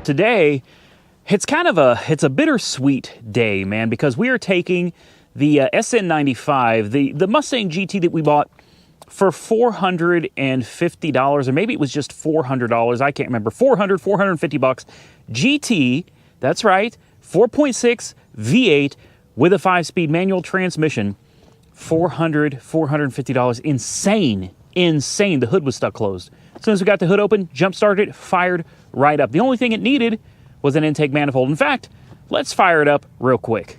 today, it's a bittersweet day, man, because we are taking the SN95, the Mustang GT that we bought for $450, or maybe it was just $400. I can't remember. 450 bucks. GT, that's right, 4.6 V8 with a 5-speed manual transmission. $450. Insane. The hood was stuck closed. As soon as we got the hood open, jump started it, fired right up. The only thing it needed was an intake manifold. In fact, let's fire it up real quick.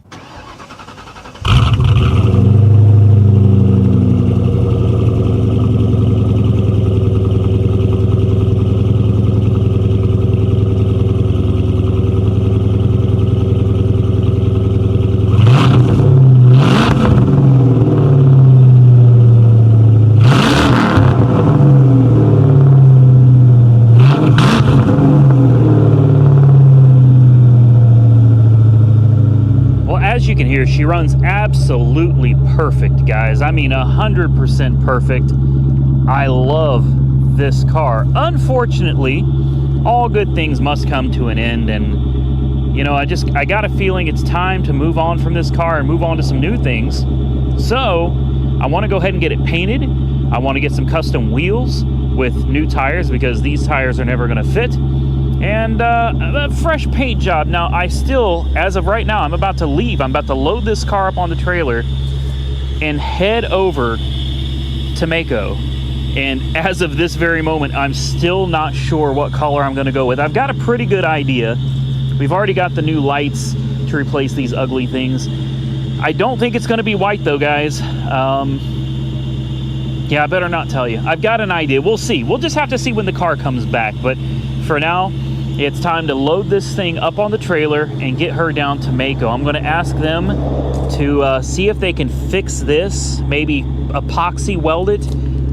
As you can hear, she runs absolutely perfect, guys. I mean, 100% perfect. I love this car. Unfortunately, all good things must come to an end, and you know, I got a feeling it's time to move on from this car and move on to some new things. So I want to go ahead and get it painted. I want to get some custom wheels with new tires, because these tires are never going to fit. And a fresh paint job. Now, I still, as of right now, I'm about to leave. I'm about to load this car up on the trailer and head over to Mako. And as of this very moment, I'm still not sure what color I'm going to go with. I've got a pretty good idea. We've already got the new lights to replace these ugly things. I don't think it's going to be white, though, guys. Yeah, I better not tell you. I've got an idea. We'll see. We'll just have to see when the car comes back. But for now, it's time to load this thing up on the trailer and get her down to Maaco. I'm going to ask them to see if they can fix this, maybe epoxy weld it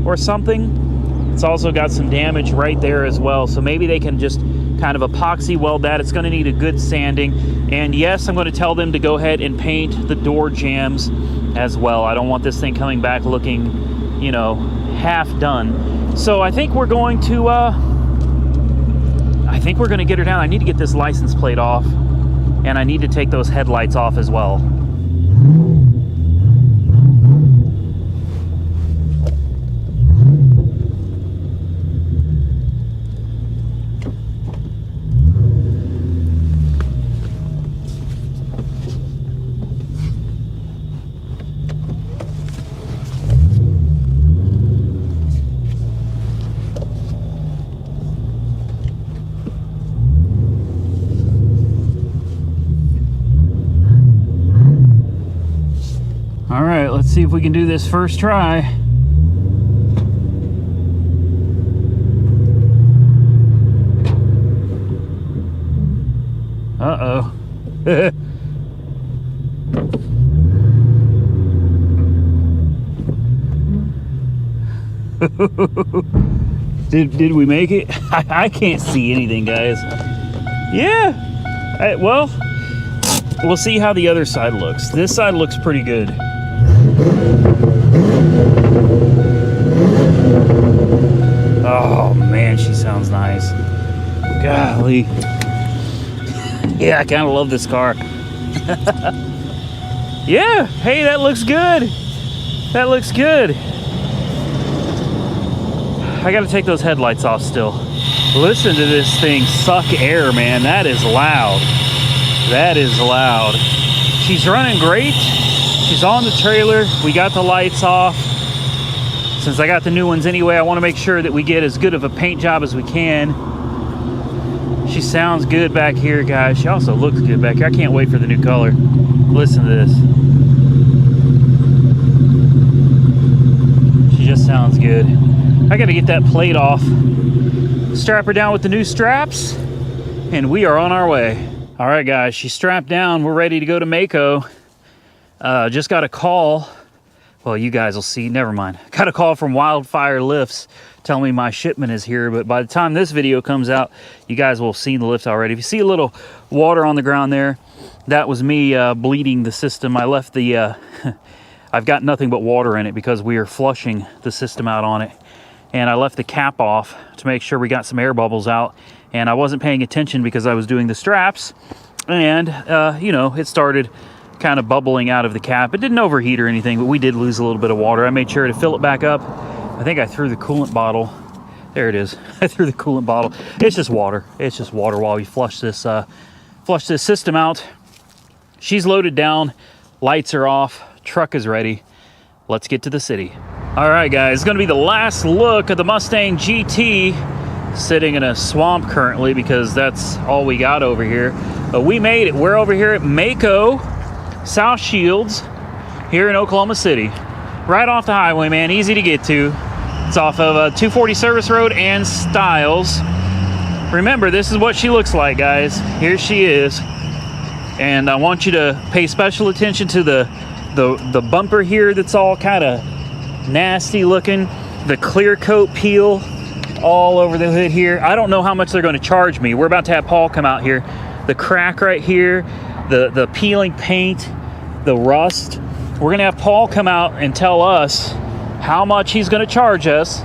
or something. It's also got some damage right there as well, so maybe they can just kind of epoxy weld that. It's going to need a good sanding. And yes, I'm going to tell them to go ahead and paint the door jambs as well. I don't want this thing coming back looking, you know, half done. So I think we're going to get her down. I need to get this license plate off, and I need to take those headlights off as well. All right, let's see if we can do this first try. Uh-oh. Did we make it? I can't see anything, guys. Yeah. Well, we'll see how the other side looks. This side looks pretty good. Oh man, she sounds nice. Golly. Yeah, I kind of love this car. Yeah, hey, that looks good. That looks good. I gotta take those headlights off still. Listen to this thing suck air, man. That is loud. That is loud. She's running great. She's on the trailer. We got the lights off. Since I got the new ones anyway, I want to make sure that we get as good of a paint job as we can. She sounds good back here, guys. She also looks good back here. I can't wait for the new color. Listen to this. She just sounds good. I got to get that plate off. Strap her down with the new straps, and we are on our way. All right, guys, she's strapped down. We're ready to go to Mako. Just got a call. Well, you guys will see. Never mind. Got a call from Wildfire Lifts telling me my shipment is here. But by the time this video comes out, you guys will have seen the lift already. If you see a little water on the ground there, that was me bleeding the system. I left the... I've got nothing but water in it because we are flushing the system out on it. and I left the cap off to make sure we got some air bubbles out, and I wasn't paying attention because I was doing the straps, and you know, it started kind of bubbling out of the cap. It didn't overheat or anything, but we did lose a little bit of water. I made sure to fill it back up. I think I threw the coolant bottle. There it is. I threw the coolant bottle. It's just water. It's just water while we flush this system out. She's loaded down. Lights are off. Truck is ready. Let's get to the city. All right, guys. It's going to be the last look at the Mustang GT, sitting in a swamp currently because that's all we got over here. But we made it. We're over here at Mako, South Shields, here in Oklahoma City. Right off the highway, man. Easy to get to. It's off of 240 Service Road and Stiles. Remember, this is what she looks like, guys. Here she is. And I want you to pay special attention to the bumper here that's all kind of nasty looking. The clear coat peel all over the hood here. I don't know how much they're going to charge me. We're about to have Paul come out here. The crack right here, the peeling paint, the rust. We're going to have Paul come out and tell us how much he's going to charge us.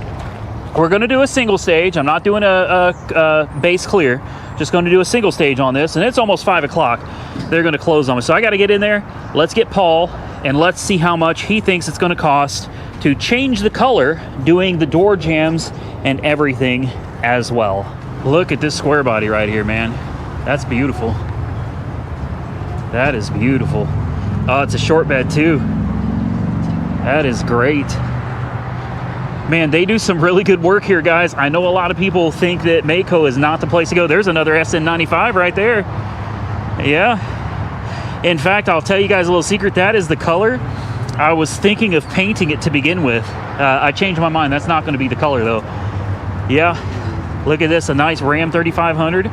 We're going to do a single stage. I'm not doing a base clear. Just going to do a single stage on this, and it's almost 5 o'clock. They're going to close on me, so I got to get in there. Let's get Paul, and let's see how much he thinks it's going to cost to change the color, doing the door jambs and everything as well. Look at this square body right here, man. That's beautiful. That is beautiful. Oh, it's a short bed too. That is great. Man, they do some really good work here, guys. I know a lot of people think that Maaco is not the place to go. There's another SN95 right there. Yeah. In fact, I'll tell you guys a little secret. That is the color. I was thinking of painting it to begin with. I changed my mind. That's not going to be the color, though. Yeah. Look at this. A nice Ram 3500.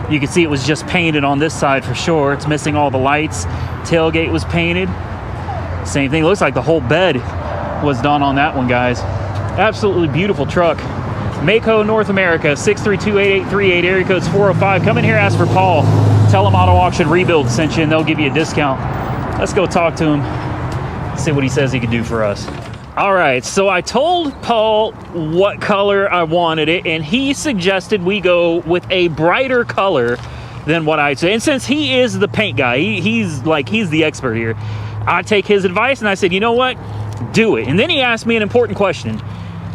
You can see it was just painted on this side for sure. It's missing all the lights. Tailgate was painted. Same thing. Looks like the whole bed was done on that one, guys. Absolutely beautiful truck. Mako North America, 632-8838, area code's 405. Come in here, ask for Paul. Tell him Auto Auction Rebuild sent you, and they'll give you a discount. Let's go talk to him, see what he says he can do for us. All right, so I told Paul what color I wanted it, and he suggested we go with a brighter color than what I'd say. And since he is the paint guy, he's the expert here, I take his advice, and I said, you know what? Do it. And then he asked me an important question.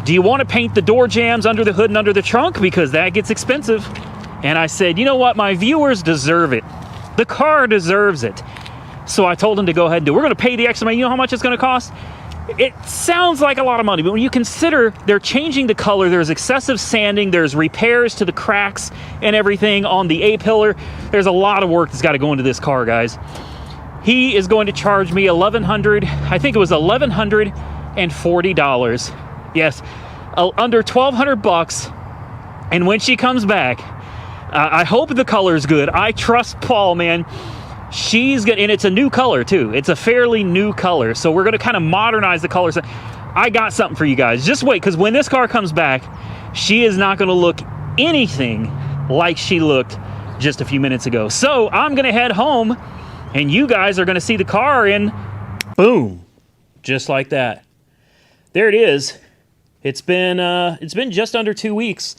Do you want to paint the door jambs under the hood and under the trunk? Because that gets expensive. And I said, you know what? My viewers deserve it. The car deserves it. So I told him to go ahead and do it. We're going to pay the extra money. You know how much it's going to cost? It sounds like a lot of money, but when you consider they're changing the color, there's excessive sanding, there's repairs to the cracks and everything on the A-pillar. There's a lot of work that's got to go into this car, guys. He is going to charge me $1,100. I think it was $1,140. Yes, under $1,200. And when she comes back, I hope the color is good. I trust Paul, man. She's good, and it's a new color too. It's a fairly new color, so we're going to kind of modernize the colors. I got something for you guys. Just wait, because when this car comes back, she is not going to look anything like she looked just a few minutes ago. So I'm going to head home. And you guys are going to see the car in, boom, just like that. There it is. It's been just under 2 weeks.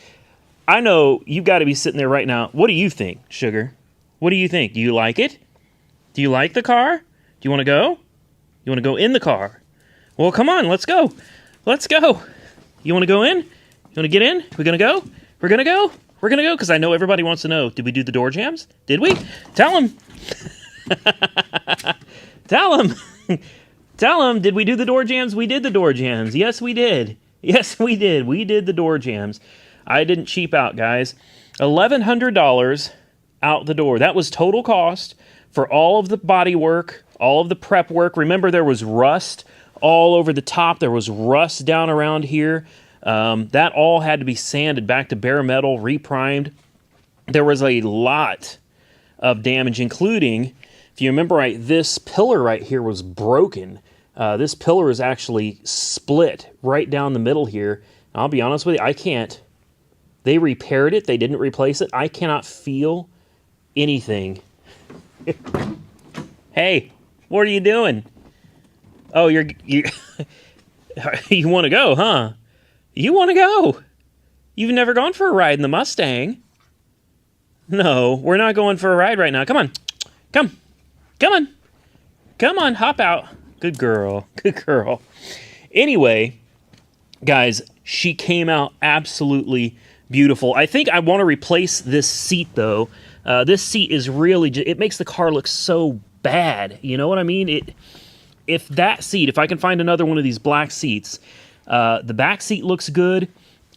I know you've got to be sitting there right now. What do you think, Sugar? What do you think? Do you like it? Do you like the car? Do you want to go? You want to go in the car? Well, come on, let's go. Let's go. You want to go in? You want to get in? We're going to go? We're going to go? We're going to go? Because I know everybody wants to know. Did we do the door jambs? Did we? Tell them. Tell him. Tell him, did we do the door jambs? We did the door jambs. Yes, we did. Yes, we did. We did the door jambs. I didn't cheap out, guys. $1,100 out the door. That was total cost for all of the body work, all of the prep work. Remember, there was rust all over the top. There was rust down around here. That all had to be sanded back to bare metal, reprimed. There was a lot of damage, including, if you remember right, this pillar right here was broken. This pillar is actually split right down the middle here. I'll be honest with you, I can't. They repaired it. They didn't replace it. I cannot feel anything. Hey, what are you doing? Oh, you you want to go, huh? You want to go? You've never gone for a ride in the Mustang. No, we're not going for a ride right now. Come on. Come. Come on. Come on, hop out. Good girl. Good girl. Anyway, guys, she came out absolutely beautiful. I think I want to replace this seat, though. This seat is really... it makes the car look so bad. You know what I mean? If that seat, if I can find another one of these black seats, the back seat looks good.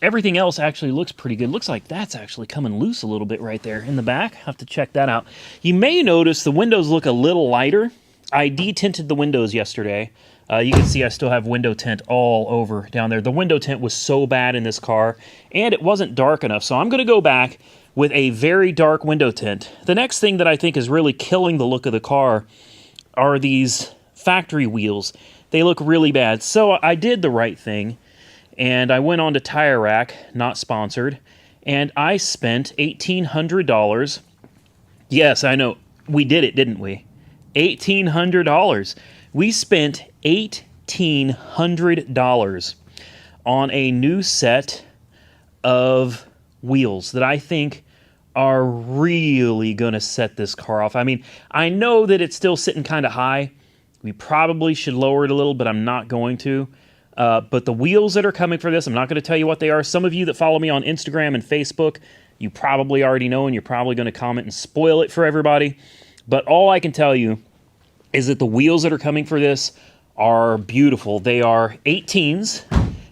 Everything else actually looks pretty good. Looks like that's actually coming loose a little bit right there in the back. Have to check that out. You may notice the windows look a little lighter. I de-tinted the windows yesterday. You can see I still have window tint all over down there. The window tint was so bad in this car, and it wasn't dark enough. So I'm going to go back with a very dark window tint. The next thing that I think is really killing the look of the car are these factory wheels. They look really bad. So I did the right thing, and I went on to Tire Rack, not sponsored, and I spent $1,800. Yes, I know. We did it, didn't we? $1,800. We spent $1,800 on a new set of wheels that I think are really going to set this car off. I mean, I know that it's still sitting kind of high. We probably should lower it a little, but I'm not going to. But the wheels that are coming for this, I'm not going to tell you what they are. Some of you that follow me on Instagram and Facebook, you probably already know, and you're probably going to comment and spoil it for everybody. But all I can tell you is that the wheels that are coming for this are beautiful. They are 18s.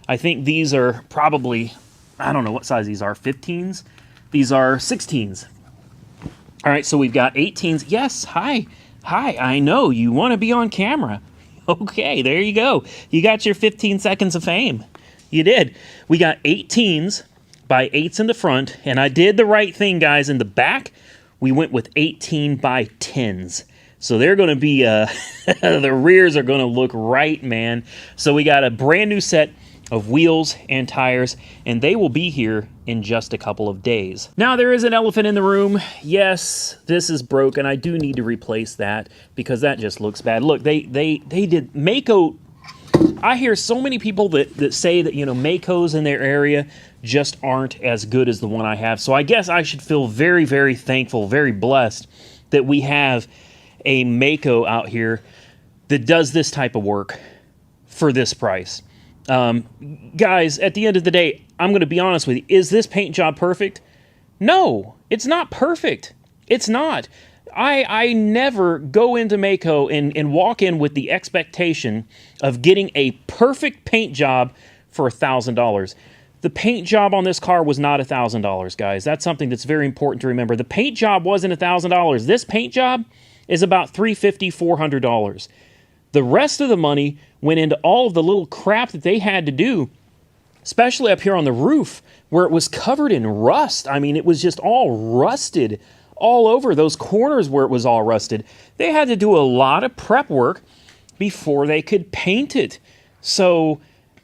I think these are probably, I don't know what size these are, 15s? These are 16s. All right, so we've got 18s. Yes, hi. Hi, I know, you want to be on camera. Okay, there you go. You got your 15 seconds of fame. You did. We got 18s by 8s in the front, and I did the right thing, guys. In the back, we went with 18 by 10s. So they're going to be, the rears are going to look right, man. So we got a brand new set of wheels and tires, and they will be here in just a couple of days. Now, there is an elephant in the room. Yes, this is broken. I do need to replace that because that just looks bad. Look, they did Mako. I hear so many people that say that, you know, Makos in their area just aren't as good as the one I have. So I guess I should feel very, very thankful, very blessed that we have a Mako out here that does this type of work for this price. Guys, at the end of the day, I'm going to be honest with you. Is this paint job perfect? No, it's not perfect. It's not. I never go into Mako and walk in with the expectation of getting a perfect paint job for $1,000. The paint job on this car was not $1,000, guys. That's something that's very important to remember. The paint job wasn't $1,000. This paint job is about $350, $400. The rest of the money went into all of the little crap that they had to do, especially up here on the roof where it was covered in rust. I mean, it was just all rusted all over those corners where it was all rusted. They had to do a lot of prep work before they could paint it. So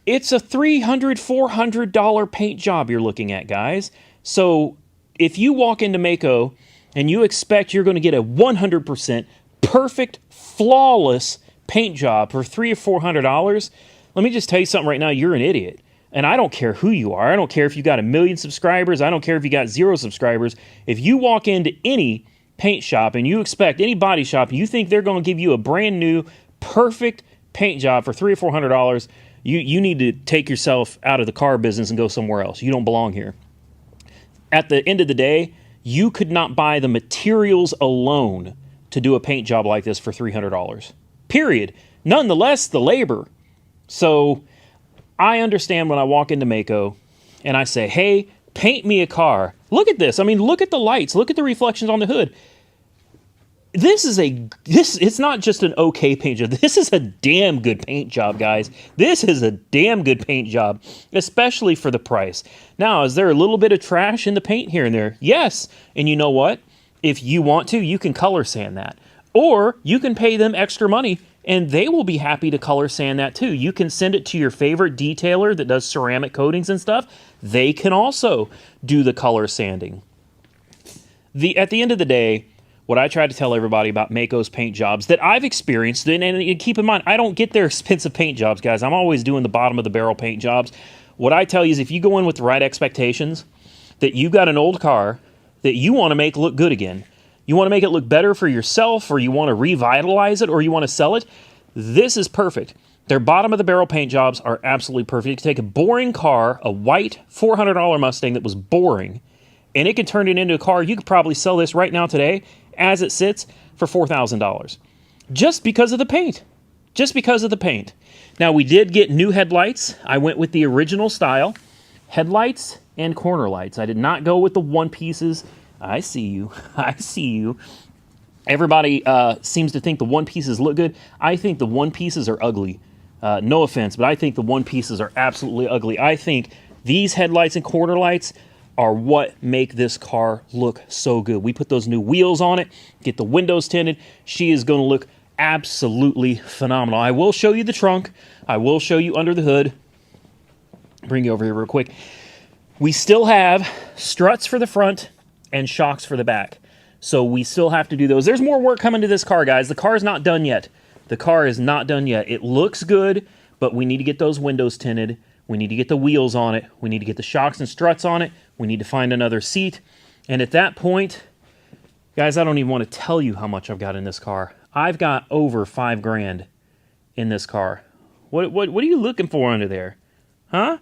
it's a $300, $400 paint job you're looking at, guys. So if you walk into Mako and you expect you're going to get a 100% perfect, flawless paint job for $300 or $400, let me just tell you something right now. You're an idiot. And I don't care who you are. I don't care if you got 1 million subscribers. I don't care if you got 0 subscribers. If you walk into any paint shop and you expect any body shop, and you think they're going to give you a brand new, perfect paint job for $300 or $400, you need to take yourself out of the car business and go somewhere else. You don't belong here. At the end of the day, you could not buy the materials alone to do a paint job like this for $300. Period. Nonetheless, the labor. So I understand when I walk into Mako and I say, hey, paint me a car. Look at this. I mean, look at the lights. Look at the reflections on the hood. It's not just an okay paint job. This is a damn good paint job, guys. This is a damn good paint job, especially for the price. Now, is there a little bit of trash in the paint here and there? Yes. And you know what? If you want to, you can color sand that. Or you can pay them extra money and they will be happy to color sand that too. You can send it to your favorite detailer that does ceramic coatings and stuff. They can also do the color sanding. At the end of the day, what I try to tell everybody about Mako's paint jobs that I've experienced, and keep in mind, I don't get their expensive paint jobs, guys. I'm always doing the bottom of the barrel paint jobs. What I tell you is if you go in with the right expectations, that you've got an old car that you want to make look good again, you want to make it look better for yourself, or you want to revitalize it, or you want to sell it, this is perfect. Their bottom of the barrel paint jobs are absolutely perfect. You can take a boring car, a white $400 Mustang that was boring, and it can turn it into a car. You could probably sell this right now today, as it sits, for $4,000. Just because of the paint. Just because of the paint. Now, we did get new headlights. I went with the original style. Headlights and corner lights. I did not go with the one pieces. I see you. I see you. Everybody seems to think the one pieces look good. I think the one pieces are ugly. No offense, but I think the one pieces are absolutely ugly. I think these headlights and corner lights are what make this car look so good. We put those new wheels on it, get the windows tinted. She is going to look absolutely phenomenal. I will show you the trunk. I will show you under the hood. Bring you over here real quick. We still have struts for the front and shocks for the back. So we still have to do those. There's more work coming to this car, guys. The car is not done yet. The car is not done yet. It looks good, but we need to get those windows tinted. We need to get the wheels on it. We need to get the shocks and struts on it. We need to find another seat. And at that point, guys, I don't even want to tell you how much I've got in this car. I've got over $5,000 in this car. What are you looking for under there? Huh?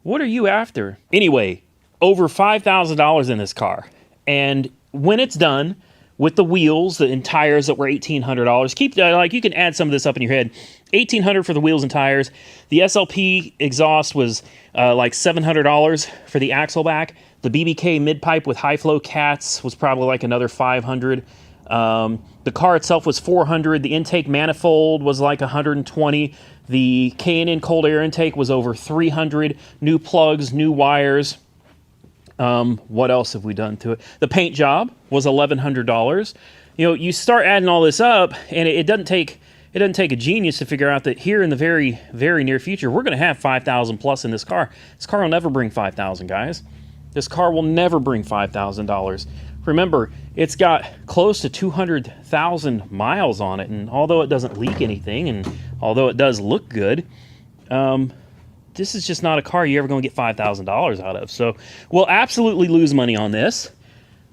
What are you after? Anyway, over $5,000 in this car. And when it's done with the wheels and tires that were $1,800, keep like you can add some of this up in your head. $1,800 for the wheels and tires. The SLP exhaust was like $700 for the axle back. The BBK mid pipe with high flow cats was probably like another $500. The car itself was $400. The intake manifold was like $120. The K&N cold air intake was over $300. New plugs, new wires. What else have we done to it? The paint job was $1,100. You know, you start adding all this up, and it doesn't take a genius to figure out that here in the very, very near future, we're going to have $5,000 plus in this car. This car will never bring $5,000, guys. This car will never bring $5,000. Remember, it's got close to 200,000 miles on it, and although it doesn't leak anything, and although it does look good, this is just not a car you're ever going to get $5,000 out of. So we'll absolutely lose money on this,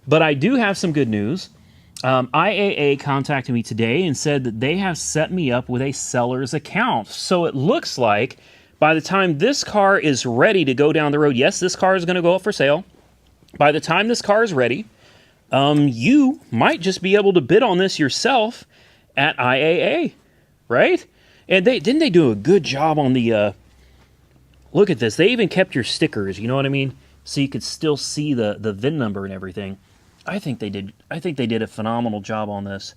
but I do have some good news. IAA contacted me today and said that they have set me up with a seller's account. So it looks like by the time this car is ready to go down the road, yes, this car is going to go up for sale. By the time this car is ready, you might just be able to bid on this yourself at IAA, right? And didn't they do a good job on the, look at this. They even kept your stickers, you know what I mean? So you could still see the VIN number and everything. I think they did a phenomenal job on this.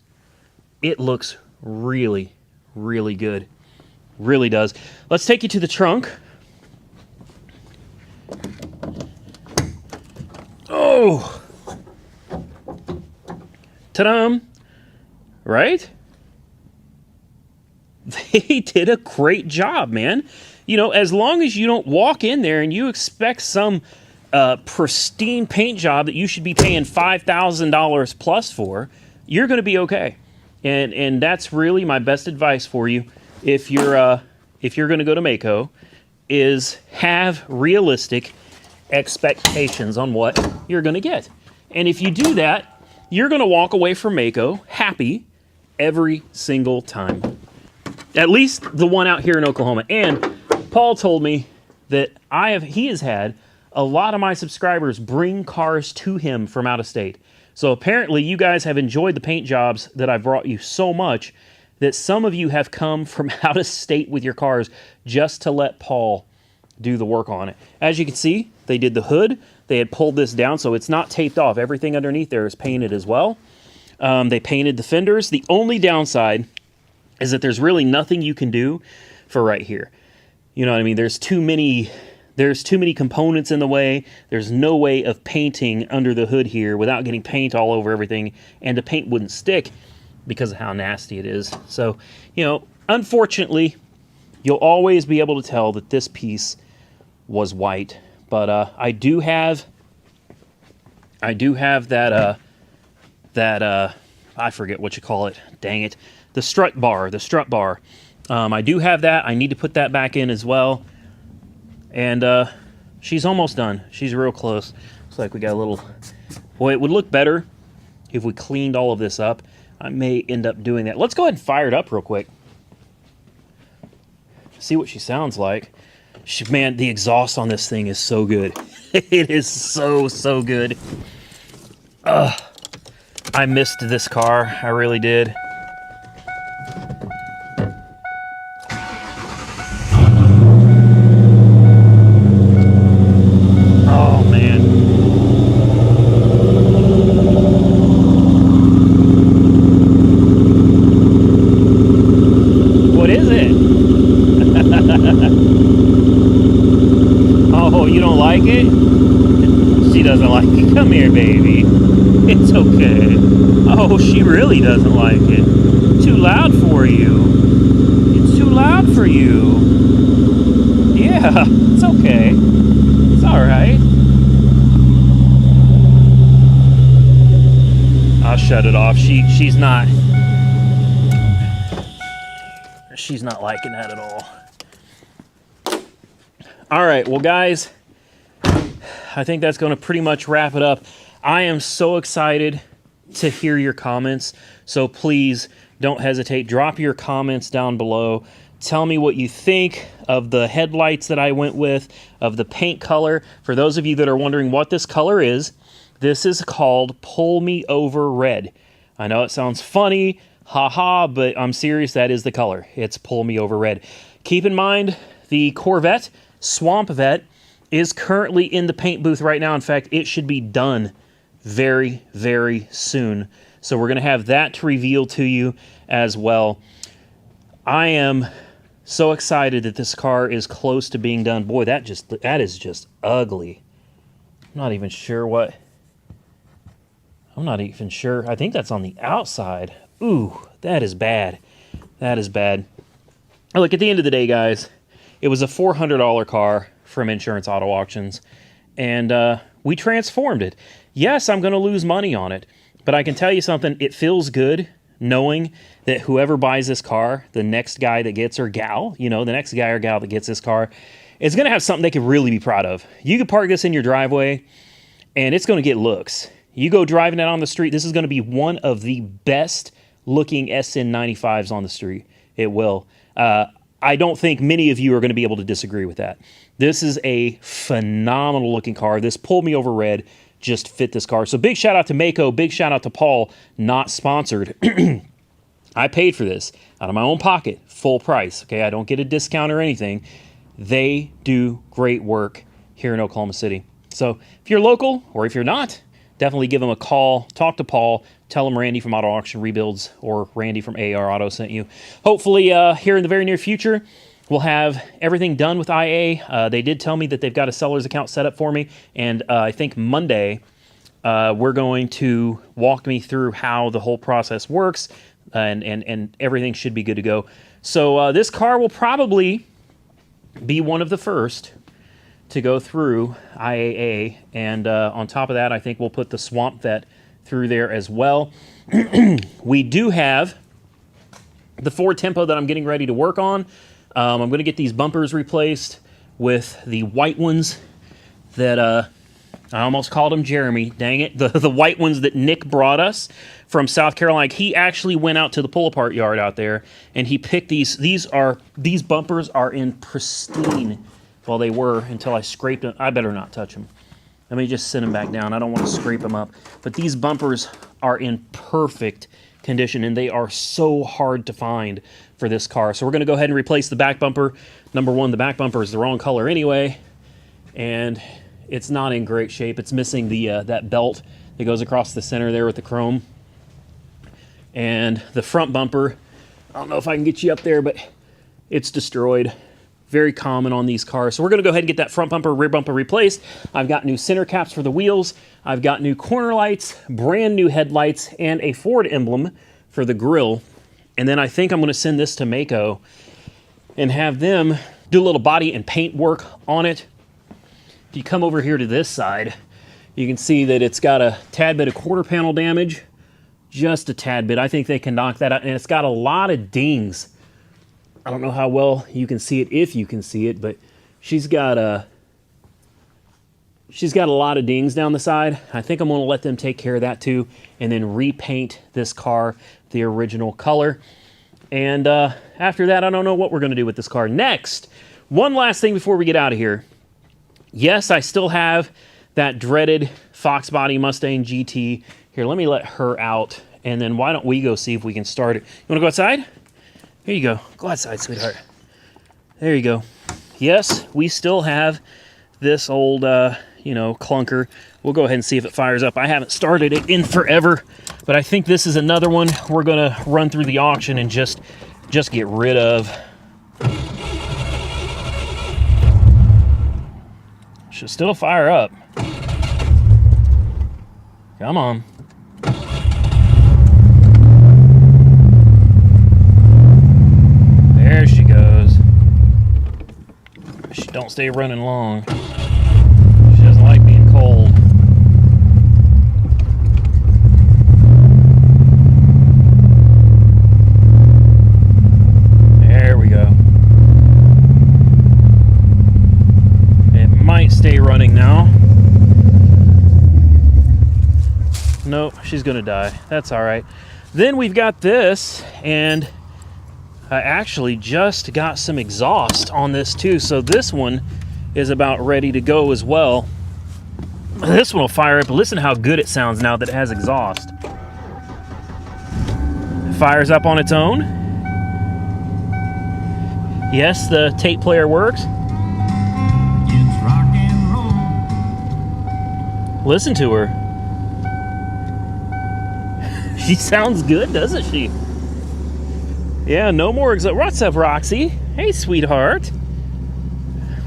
It looks really, really good. Really does. Let's take you to the trunk. Oh! Ta-da! Right? They did a great job, man. You know, as long as you don't walk in there and you expect some pristine paint job that you should be paying $5,000 plus for, you're going to be okay. And that's really my best advice for you if you're going to go to Mako, is have realistic expectations on what you're going to get. And if you do that, you're going to walk away from Mako happy every single time. At least the one out here in Oklahoma. And Paul told me that he has had a lot of my subscribers bring cars to him from out of state. So apparently you guys have enjoyed the paint jobs that I've brought you so much that some of you have come from out of state with your cars just to let Paul do the work on it. As you can see, they did the hood. They had pulled this down so it's not taped off. Everything underneath there is painted as well. They painted the fenders. The only downside is that there's really nothing you can do for right here. You know what I mean? There's too many components in the way. There's no way of painting under the hood here without getting paint all over everything, and the paint wouldn't stick because of how nasty it is. So, you know, unfortunately, you'll always be able to tell that this piece was white. But I do have that I forget what you call it. Dang it. The strut bar. I do have that. I need to put that back in as well. And she's almost done. She's real close. Looks like we got a little... Boy, it would look better if we cleaned all of this up. I may end up doing that. Let's go ahead and fire it up real quick. See what she sounds like. Man, the exhaust on this thing is so good. It is so, so good. I missed this car. I really did. Oh, man. What is it? Oh, you don't like it? She doesn't like it. Come here, baby. It's okay. Oh, she really doesn't like it. Too loud for you. It's too loud for you. Yeah, it's okay. It's alright. I'll shut it off. She's not liking that at all. Alright, well guys, I think that's going to pretty much wrap it up. I am so excited to hear your comments, so please don't hesitate. Drop your comments down below. Tell me what you think of the headlights that I went with, of the paint color. For those of you that are wondering what this color is, this is called Pull Me Over Red. I know it sounds funny, haha, but I'm serious, that is the color. It's Pull Me Over Red. Keep in mind, the Corvette Swamp Vet is currently in the paint booth right now. In fact, it should be done very, very soon. So we're going to have that to reveal to you as well. I am so excited that this car is close to being done. Boy, that is just ugly. I'm not even sure. I think that's on the outside. Ooh, that is bad. That is bad. Look, at the end of the day, guys, it was a $400 car from Insurance Auto Auctions, and we transformed it. Yes, I'm going to lose money on it, but I can tell you something, it feels good knowing that whoever buys this car, the next guy that gets, or gal, the next guy or gal that gets this car, is going to have something they can really be proud of. You could park this in your driveway, and it's going to get looks. You go driving it on the street, this is going to be one of the best looking SN95s on the street. It will. I don't think many of you are going to be able to disagree with that. This is a phenomenal looking car. This Pull Me Over Red just fit this car. So big shout out to Mako, big shout out to Paul, not sponsored. I paid for this out of my own pocket, full price. Okay, I don't get a discount or anything. They do great work here in Oklahoma City. So if you're local or if you're not, definitely give them a call, talk to Paul, tell him Randy from Auto Auction Rebuilds or Randy from AR Auto sent you. Hopefully here in the very near future, we'll have everything done with IA. They did tell me that they've got a seller's account set up for me, and I think Monday we're going to walk me through how the whole process works, and everything should be good to go. So this car will probably be one of the first to go through IAA, and on top of that, I think we'll put the Swamp Vet through there as well. We do have the Ford Tempo that I'm getting ready to work on. I'm going to get these bumpers replaced with the white ones that I almost called them Jeremy. Dang it. The white ones that Nick brought us from South Carolina. He actually went out to the pull-apart yard out there, and he picked these. These bumpers are in pristine. Well, they were until I scraped them. I better not touch them. Let me just sit them back down. I don't want to scrape them up. But these bumpers are in perfect condition, and they are so hard to find for this car. So we're going to go ahead and replace the back bumper. Number one, the back bumper is the wrong color anyway, and it's not in great shape. It's missing the that belt that goes across the center there with the chrome. And the front bumper, I don't know if I can get you up there, but it's destroyed. Very common on these cars. So we're going to go ahead and get that front bumper, rear bumper replaced. I've got new center caps for the wheels. I've got new corner lights, brand new headlights, and a Ford emblem for the grille. And then I think I'm going to send this to Mako and have them do a little body and paint work on it. If you come over here to this side, you can see that it's got a tad bit of quarter panel damage. Just a tad bit. I think they can knock that out. And it's got a lot of dings. I don't know how well you can see it, if you can see it, but She's got a lot of dings down the side. I think I'm going to let them take care of that too, and then repaint this car the original color. And after that, I don't know what we're going to do with this car. Next, one last thing before we get out of here. Yes, I still have that dreaded Fox Body Mustang GT. Here, let me let her out, and then why don't we go see if we can start it. You want to go outside? Here you go. Go outside, sweetheart. There you go. Yes, we still have this old, clunker. We'll go ahead and see if it fires up. I haven't started it in forever, but I think this is another one we're going to run through the auction and just get rid of. Should still fire up. Come on. There she goes. She don't stay running long. She doesn't like being cold. There we go. It might stay running now. Nope, she's gonna die. That's all right. Then we've got this, and I actually just got some exhaust on this too, so this one is about ready to go as well. This one will fire up. Listen how good it sounds now that it has exhaust. It fires up on its own. Yes, the tape player works. It's rock and roll. Listen to her. She sounds good, doesn't she? Yeah, no more exhaust. What's up, Roxy? Hey, sweetheart.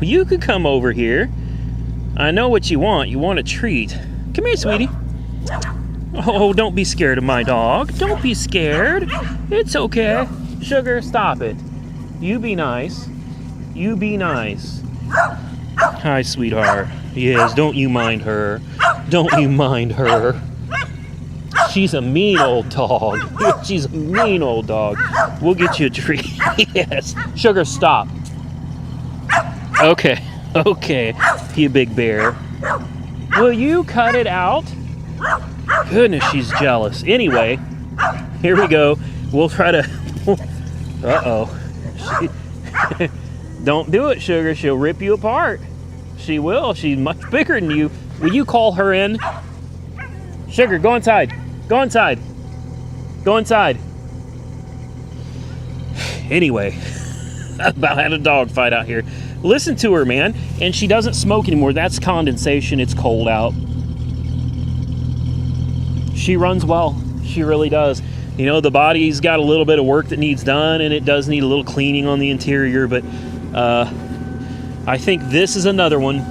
You could come over here. I know what you want. You want a treat. Come here, sweetie. Oh, don't be scared of my dog. Don't be scared. It's okay. Sugar, stop it. You be nice. You be nice. Hi, sweetheart. Yes, don't you mind her. Don't you mind her. She's a mean old dog. She's a mean old dog. We'll get you a treat. Yes. Sugar, stop. Okay. Okay, you big bear. Will you cut it out? Goodness, she's jealous. Anyway, here we go. We'll try to... Uh-oh. Don't do it, Sugar. She'll rip you apart. She will. She's much bigger than you. Will you call her in? Sugar, go inside. Go inside. Go inside. Anyway, about had a dog fight out here. Listen to her, man. And she doesn't smoke anymore. That's condensation. It's cold out. She runs well. She really does. You know, the body's got a little bit of work that needs done, and it does need a little cleaning on the interior, but I think this is another one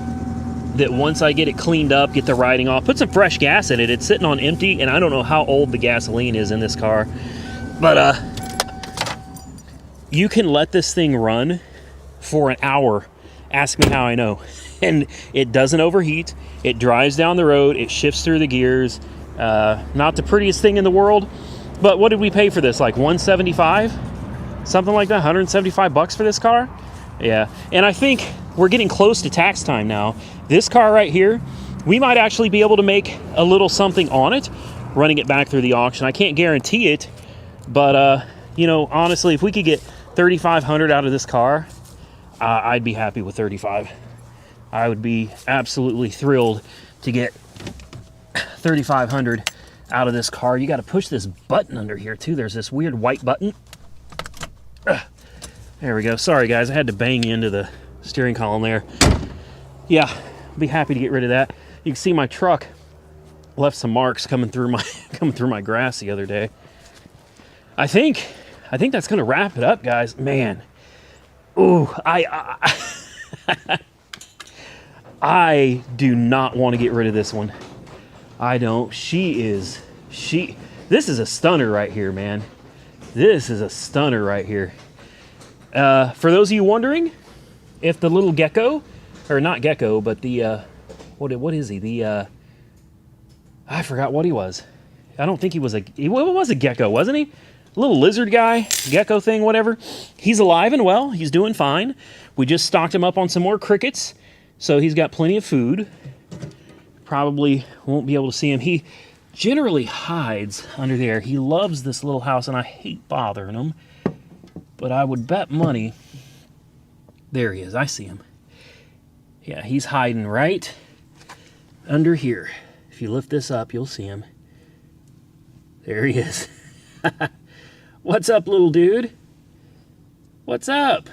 that once I get it cleaned up, get the writing off, put some fresh gas in it. It's sitting on empty, and I don't know how old the gasoline is in this car, but you can let this thing run for an hour. Ask me how I know. And it doesn't overheat. It drives down the road. It shifts through the gears. Not the prettiest thing in the world, but what did we pay for this? Like $175? Something like that, 175 bucks for this car? Yeah, and I think we're getting close to tax time now. This car right here, we might actually be able to make a little something on it, running it back through the auction. I can't guarantee it, but you know, honestly, if we could get $3,500 out of this car, I'd be happy with 35. I would be absolutely thrilled to get 3,500 out of this car. You got to push this button under here too. There's this weird white button. There we go. Sorry guys, I had to bang you into the steering column there. Yeah, be happy to get rid of that. You can see my truck left some marks coming through my grass the other day. I think that's gonna wrap it up, guys. Man, ooh, I do not want to get rid of this one. I don't. This is a stunner right here, man. This is a stunner right here. For those of you wondering if the little gecko, or not gecko, but the, what is he? The, I forgot what he was. I don't think he was he was a gecko, wasn't he? little lizard guy, gecko thing, whatever. He's alive and well. He's doing fine. We just stocked him up on some more crickets, so he's got plenty of food. Probably won't be able to see him. He generally hides under there. He loves this little house, and I hate bothering him. But I would bet money. There he is. I see him. Yeah, he's hiding right under here. If you lift this up, you'll see him. There he is. What's up, little dude? What's up?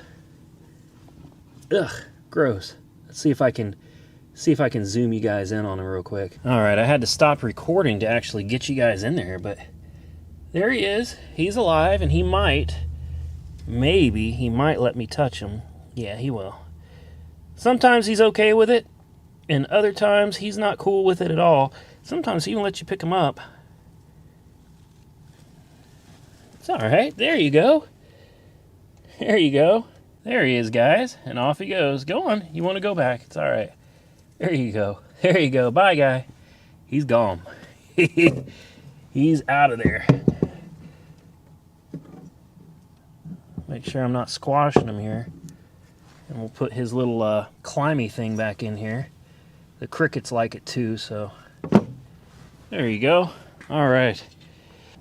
Ugh, gross. Let's see if I can zoom you guys in on him real quick. All right, I had to stop recording to actually get you guys in there, but there he is. He's alive, and he might let me touch him. Yeah, he will. Sometimes he's okay with it, and other times he's not cool with it at all. Sometimes he even lets you pick him up. It's all right. There you go. There you go. There he is, guys. And off he goes. Go on. You want to go back. It's all right. There you go. There you go. Bye, guy. He's gone. He's out of there. Make sure I'm not squashing him here. And we'll put his little climby thing back in here. The crickets like it too, so there you go. All right.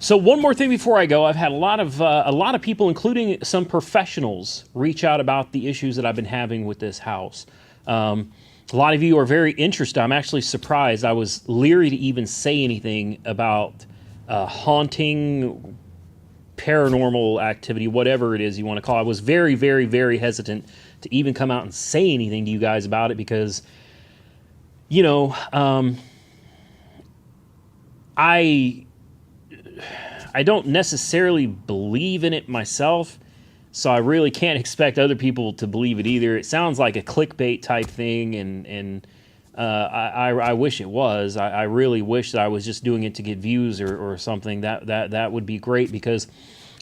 So one more thing before I go, I've had a lot of people, including some professionals, reach out about the issues that I've been having with this house. A lot of you are very interested. I'm actually surprised. I was leery to even say anything about haunting, paranormal activity, whatever it is you want to call it. I was very, very, very hesitant to even come out and say anything to you guys about it because, you know, I don't necessarily believe in it myself, so I really can't expect other people to believe it either. It sounds like a clickbait type thing, and I wish it was. I really wish that I was just doing it to get views or something. That would be great, because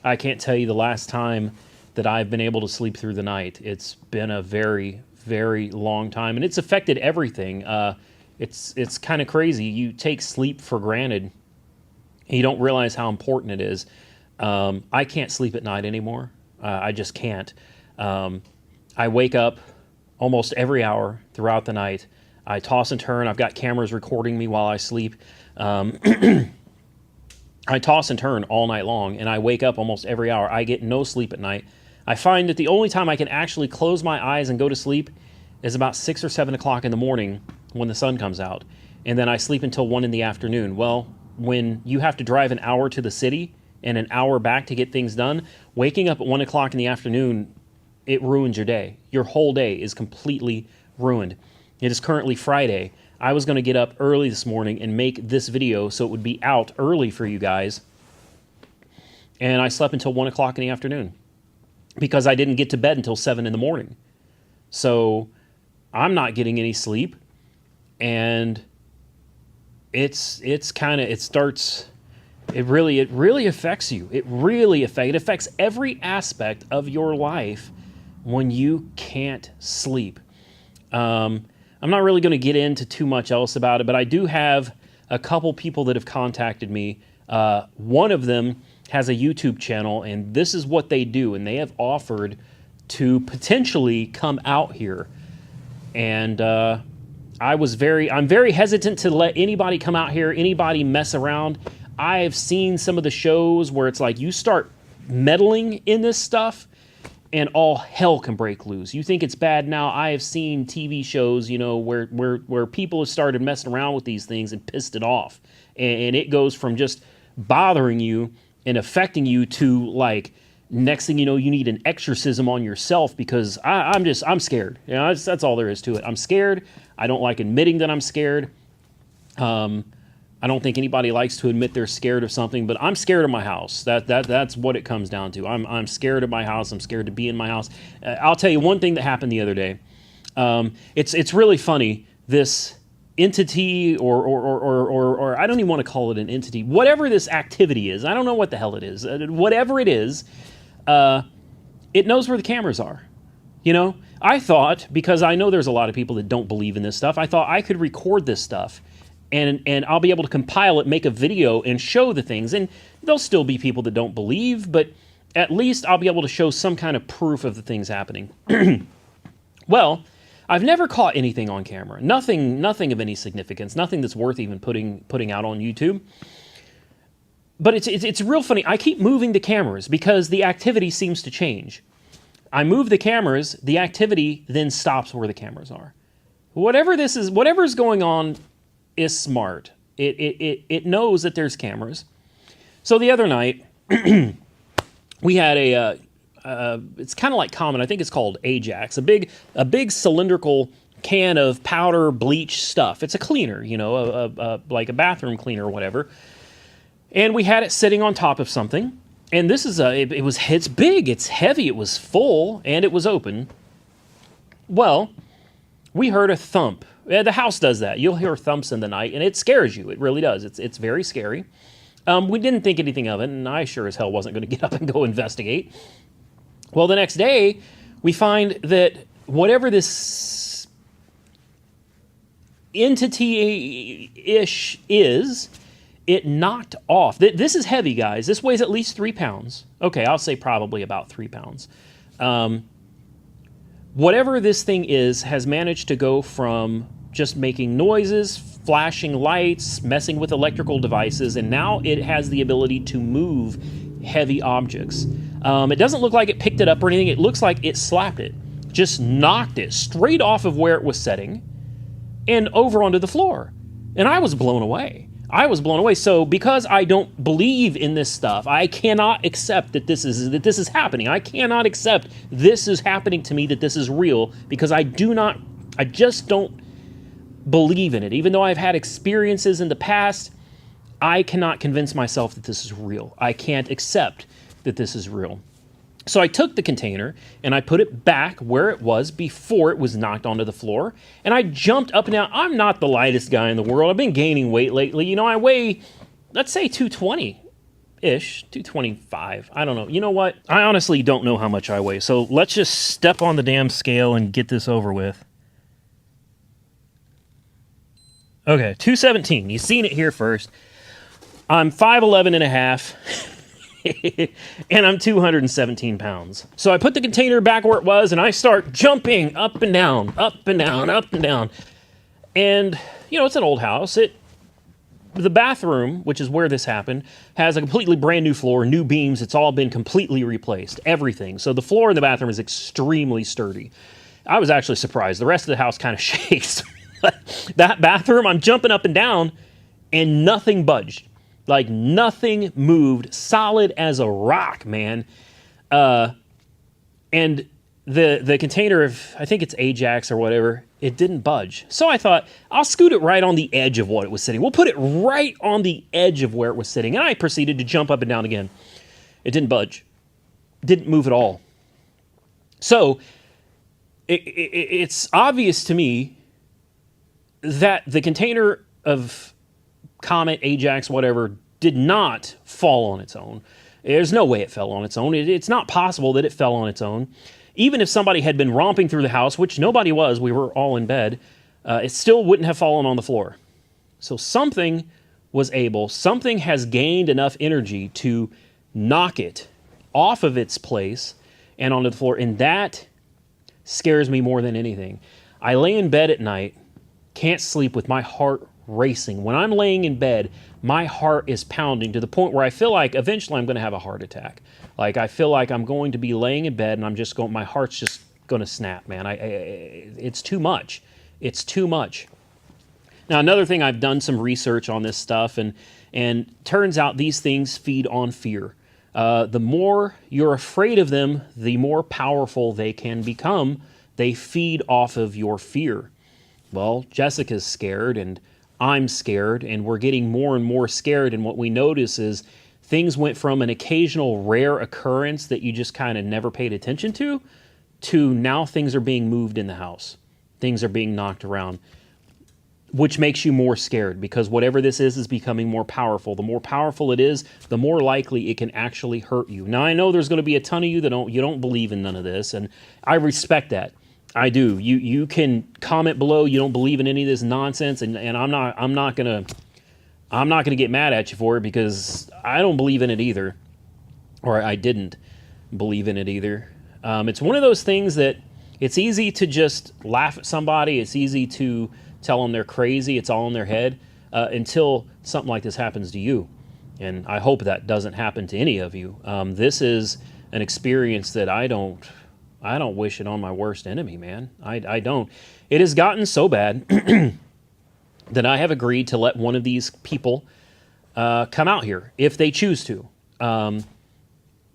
I can't tell you the last time that I've been able to sleep through the night. It's been a very, very long time, and it's affected everything. It's kind of crazy. You take sleep for granted, and you don't realize how important it is. I can't sleep at night anymore. I just can't. I wake up almost every hour throughout the night. I toss and turn. I've got cameras recording me while I sleep. I toss and turn all night long, and I wake up almost every hour. I get no sleep at night. I find that the only time I can actually close my eyes and go to sleep is about 6 or 7 o'clock in the morning when the sun comes out. And then I sleep until 1 in the afternoon. Well, when you have to drive an hour to the city and an hour back to get things done, waking up at 1 o'clock in the afternoon, it ruins your day. Your whole day is completely ruined. It is currently Friday. I was going to get up early this morning and make this video so it would be out early for you guys. And I slept until 1 o'clock in the afternoon because I didn't get to bed until 7 in the morning. So I'm not getting any sleep, and it really affects you. It affects every aspect of your life when you can't sleep. I'm not really going to get into too much else about it, but I do have a couple people that have contacted me. One of them has a YouTube channel, and this is what they do, and they have offered to potentially come out here. And I'm very hesitant to let anybody come out here, anybody mess around. I have seen some of the shows where it's like you start meddling in this stuff and all hell can break loose. You think it's bad now. I have seen TV shows, you know, where people have started messing around with these things and pissed it off. And it goes from just bothering you and affecting you to, like, next thing you know, you need an exorcism on yourself because I'm scared. You know, that's all there is to it. I'm scared. I don't like admitting that I'm scared. I don't think anybody likes to admit they're scared of something, but I'm scared of my house. That's what it comes down to. I'm scared of my house. I'm scared to be in my house. I'll tell you one thing that happened the other day. It's really funny. This entity or I don't even want to call it an entity. Whatever this activity is, I don't know what the hell it is. Whatever it is, it knows where the cameras are. You know, I thought, because I know there's a lot of people that don't believe in this stuff, I thought I could record this stuff and I'll be able to compile it, make a video, and show the things. And there'll still be people that don't believe, but at least I'll be able to show some kind of proof of the things happening. Well, I've never caught anything on camera. Nothing of any significance. Nothing that's worth even putting out on YouTube. But it's real funny. I keep moving the cameras because the activity seems to change. I move the cameras, the activity then stops where the cameras are. Whatever's going on is smart. It knows that there's cameras. So the other night, we had it's kind of like common. I think it's called Ajax, a big cylindrical can of powder bleach stuff. It's a cleaner, like a bathroom cleaner or whatever. And we had it sitting on top of something. And this is it's big, it's heavy, it was full, and it was open. Well, we heard a thump. The house does that. You'll hear thumps in the night, and it scares you. It really does. It's very scary. We didn't think anything of it, and I sure as hell wasn't going to get up and go investigate. Well, the next day, we find that whatever this entity-ish is, it knocked off. This is heavy, guys. This weighs at least 3 pounds. Okay, I'll say probably about 3 pounds. Whatever this thing is has managed to go from just making noises, flashing lights, messing with electrical devices, and now it has the ability to move heavy objects. It doesn't look like it picked it up or anything. It looks like it slapped it, just knocked it straight off of where it was sitting and over onto the floor. And I was blown away. So because I don't believe in this stuff, I cannot accept that this is happening. I cannot accept this is happening to me, that this is real, because I just don't believe in it. Even though I've had experiences in the past, I cannot convince myself that this is real. I can't accept that this is real. So I took the container and I put it back where it was before it was knocked onto the floor. And I jumped up and down. I'm not the lightest guy in the world. I've been gaining weight lately. I weigh, let's say 220-ish, 225. I don't know. You know what? I honestly don't know how much I weigh. So let's just step on the damn scale and get this over with. Okay, 217. You've seen it here first. I'm 5'11 and a half. And I'm 217 pounds. So I put the container back where it was, and I start jumping up and down, up and down, up and down. And, it's an old house. The bathroom, which is where this happened, has a completely brand new floor, new beams. It's all been completely replaced, everything. So the floor in the bathroom is extremely sturdy. I was actually surprised. The rest of the house kind of shakes. That bathroom, I'm jumping up and down, and nothing budged. Like, nothing moved, solid as a rock, man. And the container of, I think it's Ajax or whatever, it didn't budge. So I thought, I'll scoot it right on the edge of what it was sitting. We'll put it right on the edge of where it was sitting. And I proceeded to jump up and down again. It didn't budge. Didn't move at all. So it's obvious to me that the container of Comet, Ajax, whatever, did not fall on its own. There's no way it fell on its own. It's not possible that it fell on its own. Even if somebody had been romping through the house, which nobody was, we were all in bed, it still wouldn't have fallen on the floor. So something has gained enough energy to knock it off of its place and onto the floor, and that scares me more than anything. I lay in bed at night, can't sleep with my heart racing. When I'm laying in bed, my heart is pounding to the point where I feel like eventually I'm going to have a heart attack. Like, I feel like I'm going to be laying in bed and my heart's just going to snap, man. It's too much. It's too much. Now, another thing, I've done some research on this stuff, and turns out these things feed on fear. The more you're afraid of them, the more powerful they can become. They feed off of your fear. Well, Jessica's scared, and I'm scared, and we're getting more and more scared, and what we notice is things went from an occasional rare occurrence that you just kind of never paid attention to now things are being moved in the house. Things are being knocked around, which makes you more scared, because whatever this is becoming more powerful. The more powerful it is, the more likely it can actually hurt you. Now, I know there's going to be a ton of you that you don't believe in none of this, and I respect that. I do. You can comment below. You don't believe in any of this nonsense, and I'm not gonna get mad at you for it, because I don't believe in it either, or I didn't believe in it either. It's one of those things that it's easy to just laugh at somebody. It's easy to tell them they're crazy. It's all in their head until something like this happens to you. And I hope that doesn't happen to any of you. This is an experience that I don't wish it on my worst enemy, man. I don't. It has gotten so bad that I have agreed to let one of these people come out here if they choose to.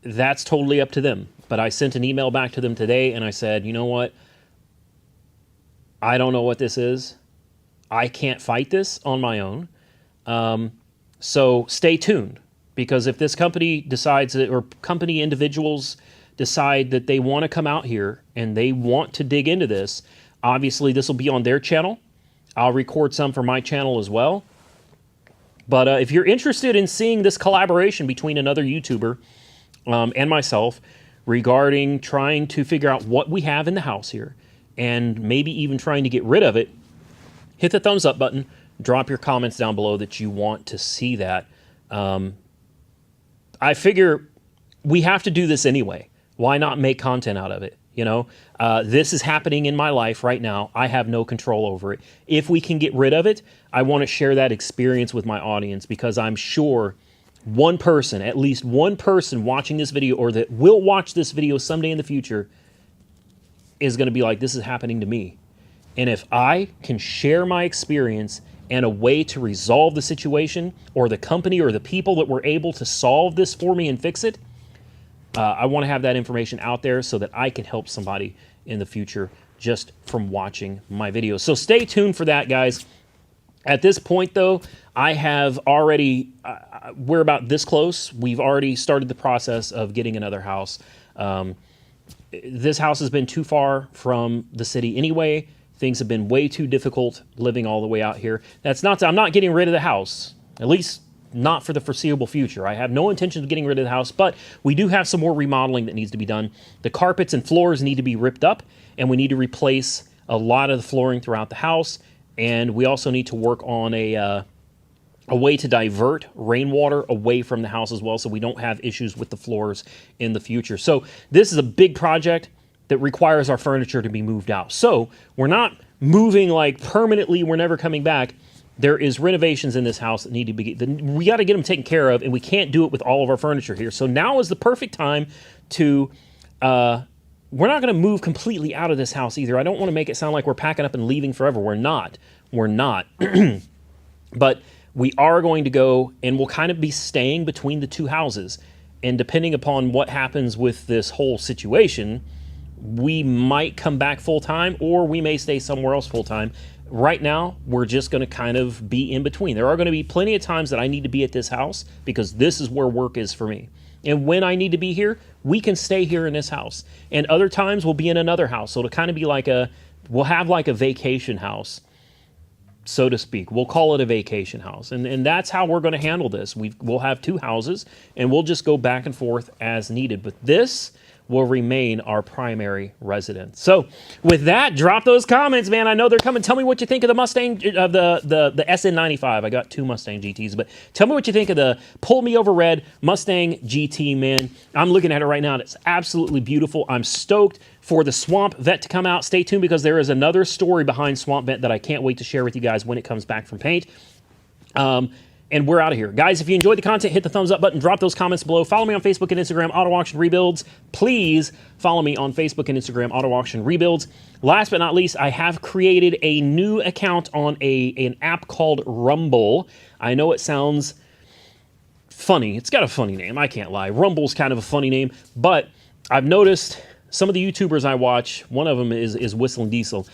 That's totally up to them. But I sent an email back to them today, and I said, you know what? I don't know what this is. I can't fight this on my own. So stay tuned, because if this company decides that, or company individuals decide that they want to come out here and they want to dig into this, obviously this will be on their channel. I'll record some for my channel as well. But if you're interested in seeing this collaboration between another YouTuber and myself regarding trying to figure out what we have in the house here and maybe even trying to get rid of it, hit the thumbs up button. Drop your comments down below that you want to see that. I figure we have to do this anyway. Why not make content out of it? You know, this is happening in my life right now. I have no control over it. If we can get rid of it, I want to share that experience with my audience, because I'm sure one person, at least one person watching this video, or that will watch this video someday in the future, is going to be like, this is happening to me. And if I can share my experience and a way to resolve the situation, or the company or the people that were able to solve this for me and fix it, I want to have that information out there so that I can help somebody in the future just from watching my videos. So stay tuned for that, guys. At this point, though, I have already, we're about this close. We've already started the process of getting another house. This house has been too far from the city anyway. Things have been way too difficult living all the way out here. That's not, I'm not getting rid of the house, at least not for the foreseeable future. I have no intention of getting rid of the house, but we do have some more remodeling that needs to be done. The carpets and floors need to be ripped up, and we need to replace a lot of the flooring throughout the house. And we also need to work on a way to divert rainwater away from the house as well, so we don't have issues with the floors in the future. So this is a big project that requires our furniture to be moved out. So we're not moving like permanently, we're never coming back. There is renovations in this house that need to be, we got to get them taken care of, and we can't do it with all of our furniture here. So now is the perfect time to, we're not going to move completely out of this house either. I don't want to make it sound like we're packing up and leaving forever. We're not. We're not. But we are going to go, and we'll kind of be staying between the two houses. And depending upon what happens with this whole situation, we might come back full-time, or we may stay somewhere else full-time. Right now, we're just going to kind of be in between. There are going to be plenty of times that I need to be at this house, because this is where work is for me. And when I need to be here, we can stay here in this house. And other times we'll be in another house. So it'll kind of be like we'll have like a vacation house, so to speak. We'll call it a vacation house. And that's how we're going to handle this. We'll have two houses, and we'll just go back and forth as needed. But this will remain our primary residence. So with that, drop those comments, man. I know they're coming. Tell me what you think of the Mustang, of the SN95. I got two Mustang GTs, but tell me what you think of the Pull Me Over Red Mustang GT, man. I'm looking at it right now, and it's absolutely beautiful. I'm stoked for the Swamp Vet to come out. Stay tuned, because there is another story behind Swamp Vet that I can't wait to share with you guys when it comes back from paint. And we're out of here. Guys, if you enjoyed the content, hit the thumbs up button, drop those comments below. Follow me on Facebook and Instagram, Auto Auction Rebuilds. Please follow me on Facebook and Instagram, Auto Auction Rebuilds. Last but not least, I have created a new account on an app called Rumble. I know it sounds funny. It's got a funny name, I can't lie. Rumble's kind of a funny name, but I've noticed some of the YouTubers I watch, one of them is Whistling Diesel.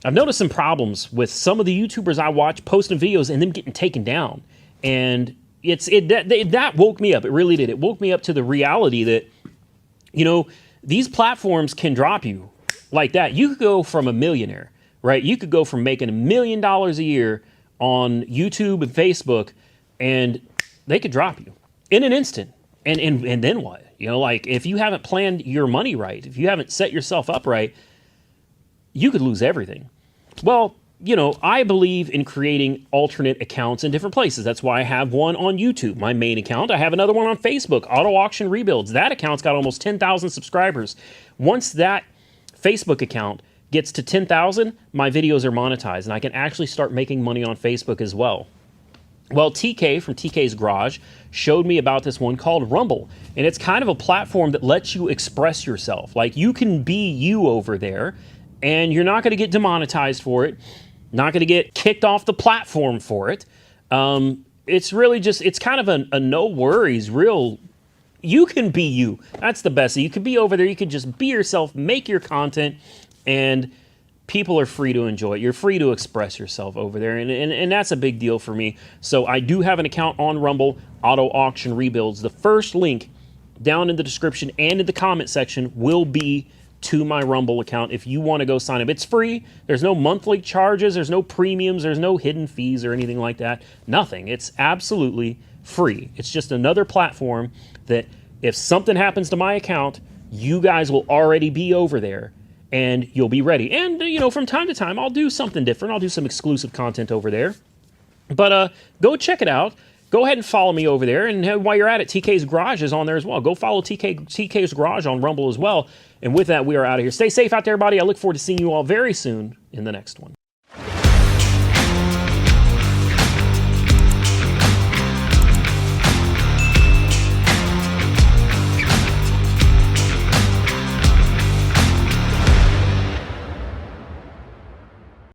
I've noticed some problems with some of the YouTubers I watch posting videos and them getting taken down. And that woke me up. It really did. It woke me up to the reality that, you know, these platforms can drop you like that. You could go from a millionaire, right? You could go from making $1 million a year on YouTube and Facebook, and they could drop you in an instant. And then what? You know, like, if you haven't planned your money right, if you haven't set yourself up right, you could lose everything. Well, you know, I believe in creating alternate accounts in different places. That's why I have one on YouTube, my main account. I have another one on Facebook, Auto Auction Rebuilds. That account's got almost 10,000 subscribers. Once that Facebook account gets to 10,000, my videos are monetized, and I can actually start making money on Facebook as well. Well, TK from TK's Garage showed me about this one called Rumble, and it's kind of a platform that lets you express yourself. Like, you can be you over there, and you're not going to get demonetized for it, not going to get kicked off the platform for it. It's really just, it's kind of a no worries, real, you can be you. That's the best. You can be over there, you can just be yourself, make your content, and people are free to enjoy it. You're free to express yourself over there, and that's a big deal for me. So I do have an account on Rumble, Auto Auction Rebuilds. The first link down in the description and in the comment section will be to my Rumble account if you want to go sign up. It's free. There's no monthly charges. There's no premiums. There's no hidden fees or anything like that. Nothing. It's absolutely free. It's just another platform that if something happens to my account, you guys will already be over there and you'll be ready. And, you know, from time to time, I'll do something different. I'll do some exclusive content over there. But go check it out. Go ahead and follow me over there. And while you're at it, TK's Garage is on there as well. Go follow TK's Garage on Rumble as well. And with that, we are out of here. Stay safe out there, everybody. I look forward to seeing you all very soon in the next one.